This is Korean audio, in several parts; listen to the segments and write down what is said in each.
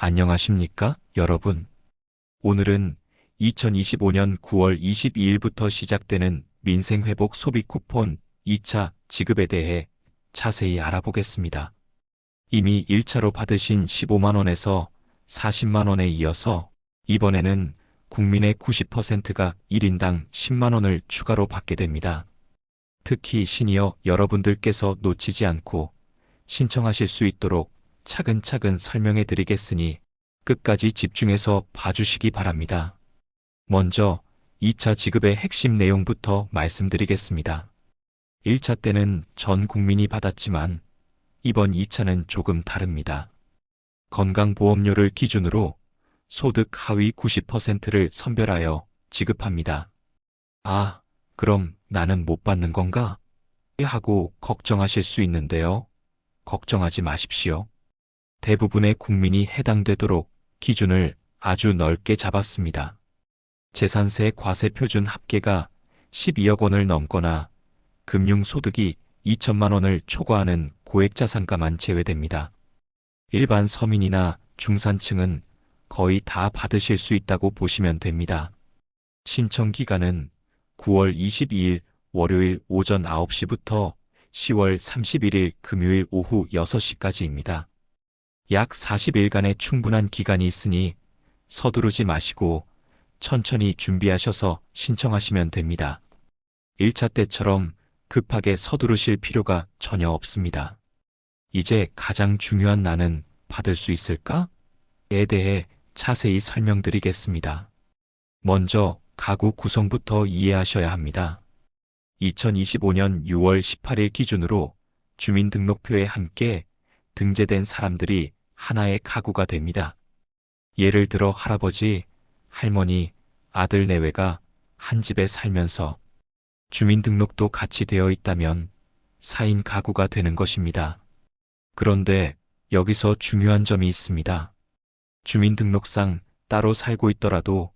안녕하십니까, 여러분. 오늘은 2025년 9월 22일부터 시작되는 민생회복 소비 쿠폰 2차 지급에 대해 자세히 알아보겠습니다. 이미 1차로 받으신 15만원에서 40만원에 이어서 이번에는 국민의 90%가 1인당 10만원을 추가로 받게 됩니다. 특히 시니어 여러분들께서 놓치지 않고 신청하실 수 있도록 차근차근 설명해 드리겠으니 끝까지 집중해서 봐주시기 바랍니다. 먼저 2차 지급의 핵심 내용부터 말씀드리겠습니다. 1차 때는 전 국민이 받았지만 이번 2차는 조금 다릅니다. 건강보험료를 기준으로 소득 하위 90%를 선별하여 지급합니다. 아, 그럼 나는 못 받는 건가? 하고 걱정하실 수 있는데요. 걱정하지 마십시오. 대부분의 국민이 해당되도록 기준을 아주 넓게 잡았습니다. 재산세 과세 표준 합계가 12억 원을 넘거나 금융소득이 2천만 원을 초과하는 고액자산가만 제외됩니다. 일반 서민이나 중산층은 거의 다 받으실 수 있다고 보시면 됩니다. 신청 기간은 9월 22일 월요일 오전 9시부터 10월 31일 금요일 오후 6시까지입니다. 약 40일간의 충분한 기간이 있으니 서두르지 마시고 천천히 준비하셔서 신청하시면 됩니다. 1차 때처럼 급하게 서두르실 필요가 전혀 없습니다. 이제 가장 중요한 나는 받을 수 있을까? 에 대해 자세히 설명드리겠습니다. 먼저 가구 구성부터 이해하셔야 합니다. 2025년 6월 18일 기준으로 주민등록표에 함께 등재된 사람들이 하나의 가구가 됩니다. 예를 들어 할아버지, 할머니, 아들 내외가 한 집에 살면서 주민등록도 같이 되어 있다면 4인 가구가 되는 것입니다. 그런데 여기서 중요한 점이 있습니다. 주민등록상 따로 살고 있더라도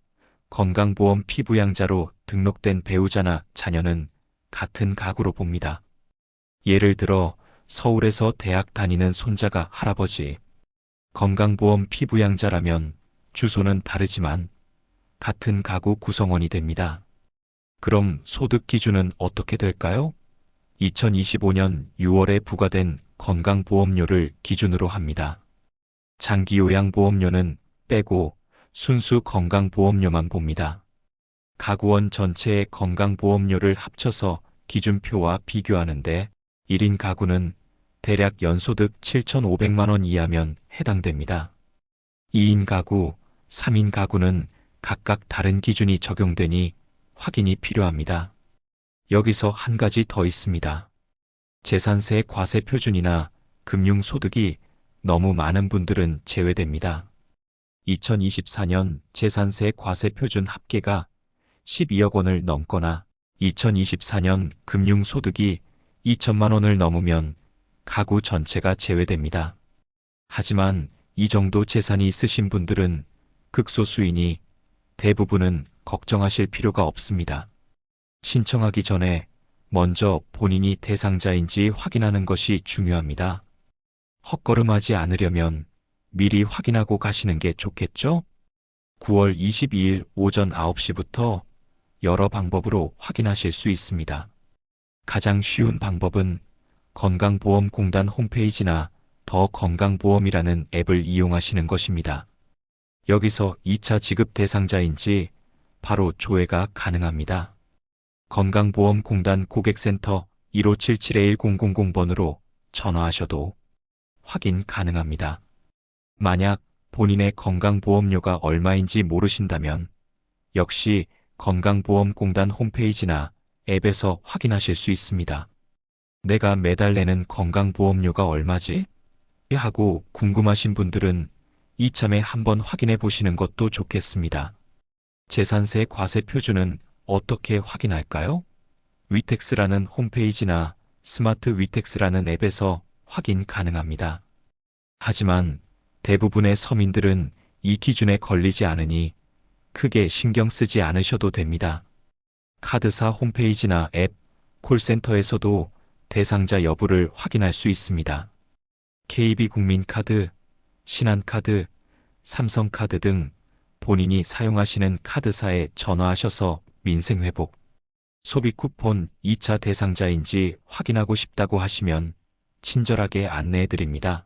건강보험 피부양자로 등록된 배우자나 자녀는 같은 가구로 봅니다. 예를 들어 서울에서 대학 다니는 손자가 할아버지, 건강보험 피부양자라면 주소는 다르지만 같은 가구 구성원이 됩니다. 그럼 소득 기준은 어떻게 될까요? 2025년 6월에 부과된 건강보험료를 기준으로 합니다. 장기요양보험료는 빼고 순수 건강보험료만 봅니다. 가구원 전체의 건강보험료를 합쳐서 기준표와 비교하는데 1인 가구는 대략 연소득 7,500만 원 이하면 해당됩니다. 2인 가구, 3인 가구는 각각 다른 기준이 적용되니 확인이 필요합니다. 여기서 한 가지 더 있습니다. 재산세 과세 표준이나 금융소득이 너무 많은 분들은 제외됩니다. 2024년 재산세 과세 표준 합계가 12억 원을 넘거나 2024년 금융소득이 2천만 원을 넘으면 가구 전체가 제외됩니다. 하지만 이 정도 재산이 있으신 분들은 극소수이니 대부분은 걱정하실 필요가 없습니다. 신청하기 전에 먼저 본인이 대상자인지 확인하는 것이 중요합니다. 헛걸음하지 않으려면 미리 확인하고 가시는 게 좋겠죠? 9월 22일 오전 9시부터 여러 방법으로 확인하실 수 있습니다. 가장 쉬운 방법은 건강보험공단 홈페이지나 더 건강보험이라는 앱을 이용하시는 것입니다. 여기서 2차 지급 대상자인지 바로 조회가 가능합니다. 건강보험공단 고객센터 1577-1000번으로 전화하셔도 확인 가능합니다. 만약 본인의 건강보험료가 얼마인지 모르신다면 역시 건강보험공단 홈페이지나 앱에서 확인하실 수 있습니다. 내가 매달 내는 건강보험료가 얼마지? 하고 궁금하신 분들은 이참에 한번 확인해 보시는 것도 좋겠습니다. 재산세 과세 표준은 어떻게 확인할까요? 위텍스라는 홈페이지나 스마트 위텍스라는 앱에서 확인 가능합니다. 하지만 대부분의 서민들은 이 기준에 걸리지 않으니 크게 신경 쓰지 않으셔도 됩니다. 카드사 홈페이지나 앱, 콜센터에서도 대상자 여부를 확인할 수 있습니다. KB국민카드, 신한카드, 삼성카드 등 본인이 사용하시는 카드사에 전화하셔서 민생회복, 소비 쿠폰 2차 대상자인지 확인하고 싶다고 하시면 친절하게 안내해드립니다.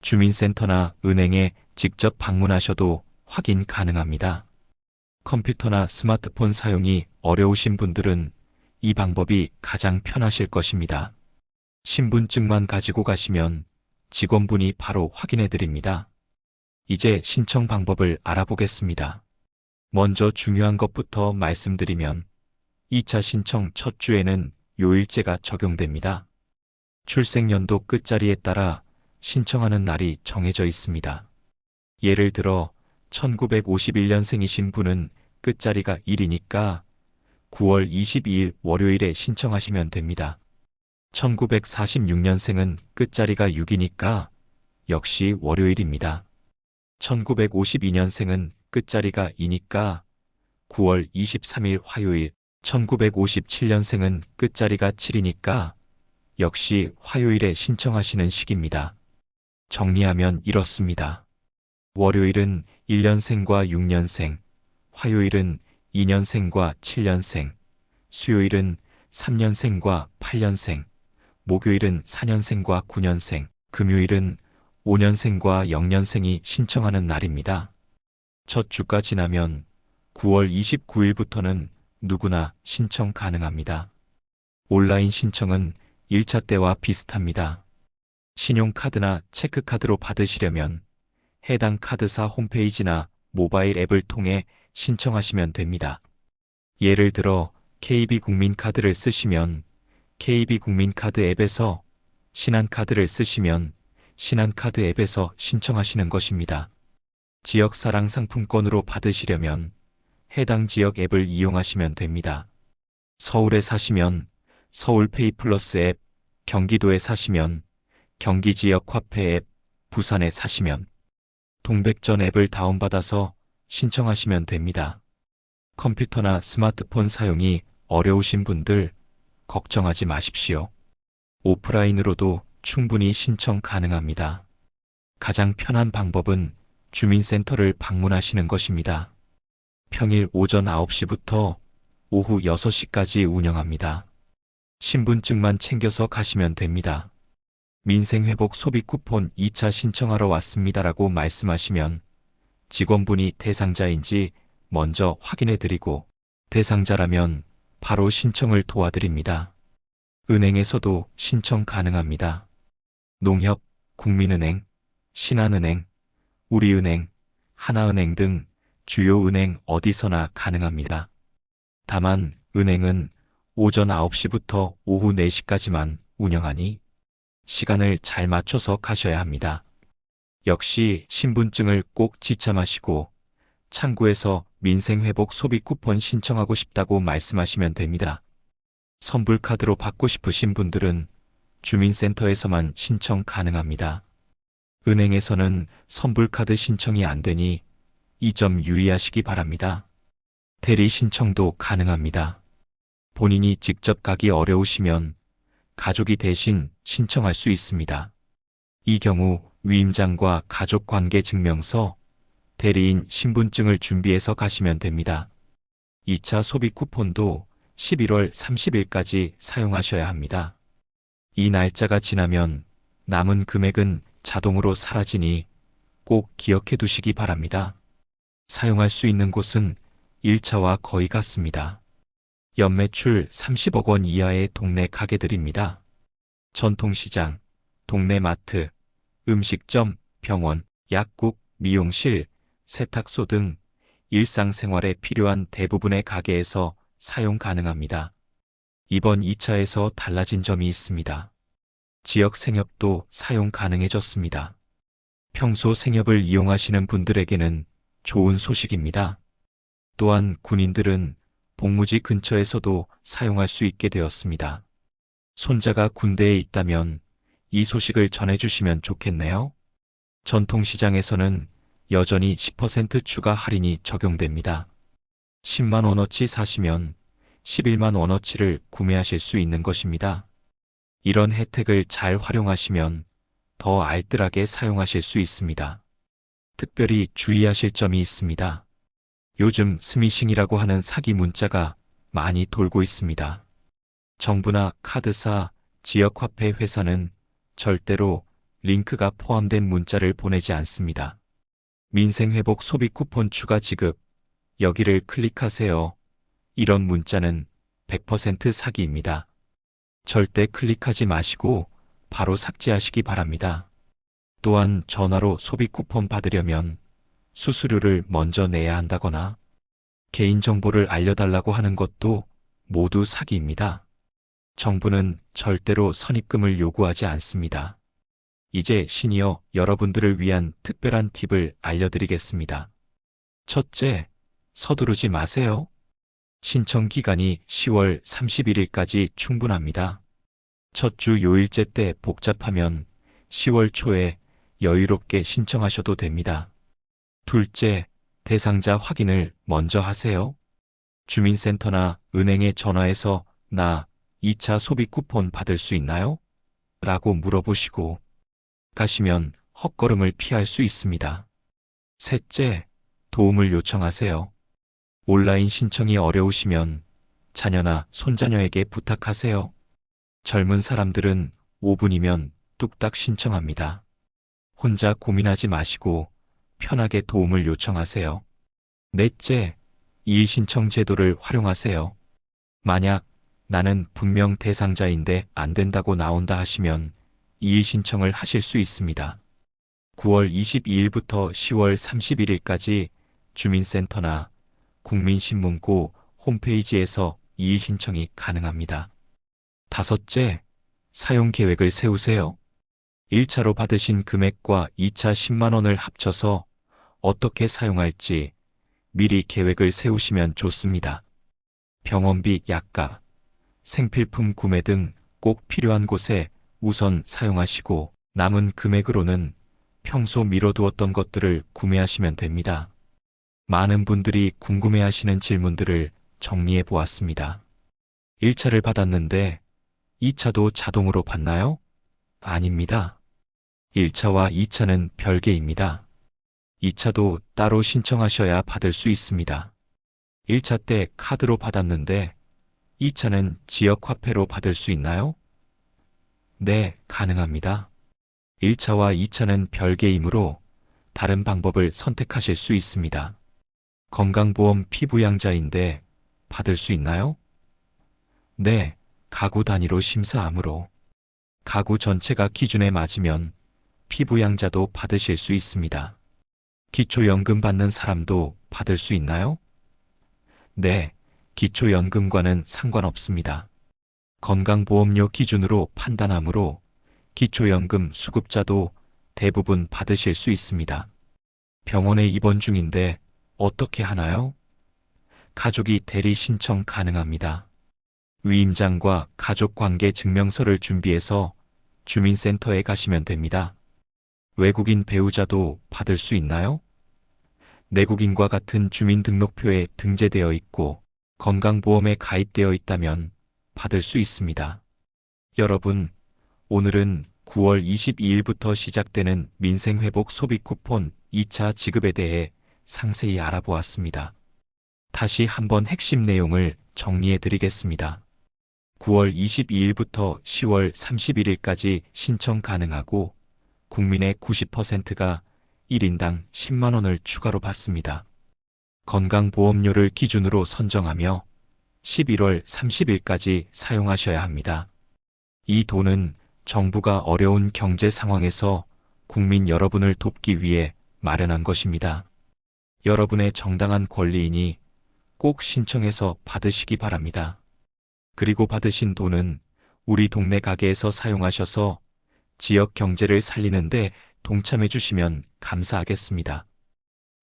주민센터나 은행에 직접 방문하셔도 확인 가능합니다. 컴퓨터나 스마트폰 사용이 어려우신 분들은 이 방법이 가장 편하실 것입니다. 신분증만 가지고 가시면 직원분이 바로 확인해드립니다. 이제 신청 방법을 알아보겠습니다. 먼저 중요한 것부터 말씀드리면 2차 신청 첫 주에는 요일제가 적용됩니다. 출생연도 끝자리에 따라 신청하는 날이 정해져 있습니다. 예를 들어 1951년생이신 분은 끝자리가 1이니까 9월 22일 월요일에 신청하시면 됩니다. 1946년생은 끝자리가 6이니까 역시 월요일입니다. 1952년생은 끝자리가 2니까 9월 23일 화요일, 1957년생은 끝자리가 7이니까 역시 화요일에 신청하시는 식입니다. 정리하면 이렇습니다. 월요일은 1년생과 6년생, 화요일은 2년생과 7년생, 수요일은 3년생과 8년생, 목요일은 4년생과 9년생, 금요일은 5년생과 0년생이 신청하는 날입니다. 첫 주가 지나면 9월 29일부터는 누구나 신청 가능합니다. 온라인 신청은 1차 때와 비슷합니다. 신용카드나 체크카드로 받으시려면 해당 카드사 홈페이지나 모바일 앱을 통해 신청하시면 됩니다. 예를 들어 KB국민카드를 쓰시면 KB국민카드 앱에서, 신한카드를 쓰시면 신한카드 앱에서 신청하시는 것입니다. 지역사랑 상품권으로 받으시려면 해당 지역 앱을 이용하시면 됩니다. 서울에 사시면 서울페이 플러스 앱, 경기도에 사시면 경기지역화폐 앱, 부산에 사시면 동백전 앱을 다운받아서 신청하시면 됩니다. 컴퓨터나 스마트폰 사용이 어려우신 분들 걱정하지 마십시오. 오프라인으로도 충분히 신청 가능합니다. 가장 편한 방법은 주민센터를 방문하시는 것입니다. 평일 오전 9시부터 오후 6시까지 운영합니다. 신분증만 챙겨서 가시면 됩니다. 민생회복 소비 쿠폰 2차 신청하러 왔습니다라고 말씀하시면 직원분이 대상자인지 먼저 확인해드리고 대상자라면 바로 신청을 도와드립니다. 은행에서도 신청 가능합니다. 농협, 국민은행, 신한은행, 우리은행, 하나은행 등 주요 은행 어디서나 가능합니다. 다만 은행은 오전 9시부터 오후 4시까지만 운영하니 시간을 잘 맞춰서 가셔야 합니다. 역시 신분증을 꼭 지참하시고 창구에서 민생회복 소비 쿠폰 신청하고 싶다고 말씀하시면 됩니다. 선불카드로 받고 싶으신 분들은 주민센터에서만 신청 가능합니다. 은행에서는 선불카드 신청이 안 되니 이 점 유의하시기 바랍니다. 대리 신청도 가능합니다. 본인이 직접 가기 어려우시면 가족이 대신 신청할 수 있습니다. 이 경우 위임장과 가족관계증명서, 대리인 신분증을 준비해서 가시면 됩니다. 2차 소비 쿠폰도 11월 30일까지 사용하셔야 합니다. 이 날짜가 지나면 남은 금액은 자동으로 사라지니 꼭 기억해 두시기 바랍니다. 사용할 수 있는 곳은 1차와 거의 같습니다. 연매출 30억 원 이하의 동네 가게들입니다. 전통시장, 동네 마트, 음식점, 병원, 약국, 미용실, 세탁소 등 일상생활에 필요한 대부분의 가게에서 사용 가능합니다. 이번 2차에서 달라진 점이 있습니다. 지역 생협도 사용 가능해졌습니다. 평소 생협을 이용하시는 분들에게는 좋은 소식입니다. 또한 군인들은 복무지 근처에서도 사용할 수 있게 되었습니다. 손자가 군대에 있다면 이 소식을 전해주시면 좋겠네요. 전통시장에서는 여전히 10% 추가 할인이 적용됩니다. 10만 원어치 사시면 11만 원어치를 구매하실 수 있는 것입니다. 이런 혜택을 잘 활용하시면 더 알뜰하게 사용하실 수 있습니다. 특별히 주의하실 점이 있습니다. 요즘 스미싱이라고 하는 사기 문자가 많이 돌고 있습니다. 정부나 카드사, 지역화폐 회사는 절대로 링크가 포함된 문자를 보내지 않습니다. 민생회복 소비 쿠폰 추가 지급, 여기를 클릭하세요. 이런 문자는 100% 사기입니다. 절대 클릭하지 마시고 바로 삭제하시기 바랍니다. 또한 전화로 소비 쿠폰 받으려면 수수료를 먼저 내야 한다거나 개인정보를 알려달라고 하는 것도 모두 사기입니다. 정부는 절대로 선입금을 요구하지 않습니다. 이제 시니어 여러분들을 위한 특별한 팁을 알려드리겠습니다. 첫째, 서두르지 마세요. 신청 기간이 10월 31일까지 충분합니다. 첫 주 요일제 때 복잡하면 10월 초에 여유롭게 신청하셔도 됩니다. 둘째, 대상자 확인을 먼저 하세요. 주민센터나 은행에 전화해서 나 2차 소비 쿠폰 받을 수 있나요? 라고 물어보시고 가시면 헛걸음을 피할 수 있습니다. 셋째, 도움을 요청하세요. 온라인 신청이 어려우시면 자녀나 손자녀에게 부탁하세요. 젊은 사람들은 5분이면 뚝딱 신청합니다. 혼자 고민하지 마시고 편하게 도움을 요청하세요. 넷째, 이의신청 제도를 활용하세요. 만약 나는 분명 대상자인데 안 된다고 나온다 하시면 이의신청을 하실 수 있습니다. 9월 22일부터 10월 31일까지 주민센터나 국민신문고 홈페이지에서 이의신청이 가능합니다. 다섯째, 사용 계획을 세우세요. 1차로 받으신 금액과 2차 10만 원을 합쳐서 어떻게 사용할지 미리 계획을 세우시면 좋습니다. 병원비, 약값, 생필품 구매 등 꼭 필요한 곳에 우선 사용하시고 남은 금액으로는 평소 미뤄두었던 것들을 구매하시면 됩니다. 많은 분들이 궁금해하시는 질문들을 정리해 보았습니다. 1차를 받았는데 2차도 자동으로 받나요? 아닙니다. 1차와 2차는 별개입니다. 2차도 따로 신청하셔야 받을 수 있습니다. 1차 때 카드로 받았는데 2차는 지역화폐로 받을 수 있나요? 네, 가능합니다. 1차와 2차는 별개이므로 다른 방법을 선택하실 수 있습니다. 건강보험 피부양자인데 받을 수 있나요? 네, 가구 단위로 심사함으로 가구 전체가 기준에 맞으면 피부양자도 받으실 수 있습니다. 기초연금 받는 사람도 받을 수 있나요? 네, 기초연금과는 상관없습니다. 건강보험료 기준으로 판단하므로 기초연금 수급자도 대부분 받으실 수 있습니다. 병원에 입원 중인데 어떻게 하나요? 가족이 대리 신청 가능합니다. 위임장과 가족관계 증명서를 준비해서 주민센터에 가시면 됩니다. 외국인 배우자도 받을 수 있나요? 내국인과 같은 주민등록표에 등재되어 있고 건강보험에 가입되어 있다면 받을 수 있습니다. 여러분, 오늘은 9월 22일부터 시작되는 민생회복 소비 쿠폰 2차 지급에 대해 상세히 알아보았습니다. 다시 한번 핵심 내용을 정리해 드리겠습니다. 9월 22일부터 10월 31일까지 신청 가능하고 국민의 90%가 1인당 10만 원을 추가로 받습니다. 건강보험료를 기준으로 선정하며 11월 30일까지 사용하셔야 합니다. 이 돈은 정부가 어려운 경제 상황에서 국민 여러분을 돕기 위해 마련한 것입니다. 여러분의 정당한 권리이니 꼭 신청해서 받으시기 바랍니다. 그리고 받으신 돈은 우리 동네 가게에서 사용하셔서 지역 경제를 살리는데 동참해 주시면 감사하겠습니다.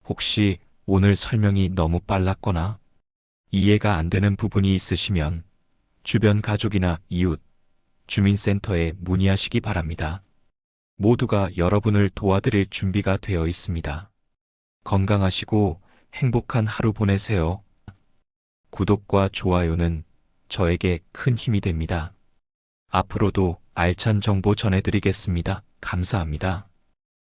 혹시 오늘 설명이 너무 빨랐거나 이해가 안 되는 부분이 있으시면 주변 가족이나 이웃, 주민센터에 문의하시기 바랍니다. 모두가 여러분을 도와드릴 준비가 되어 있습니다. 건강하시고 행복한 하루 보내세요. 구독과 좋아요는 저에게 큰 힘이 됩니다. 앞으로도 알찬 정보 전해드리겠습니다. 감사합니다.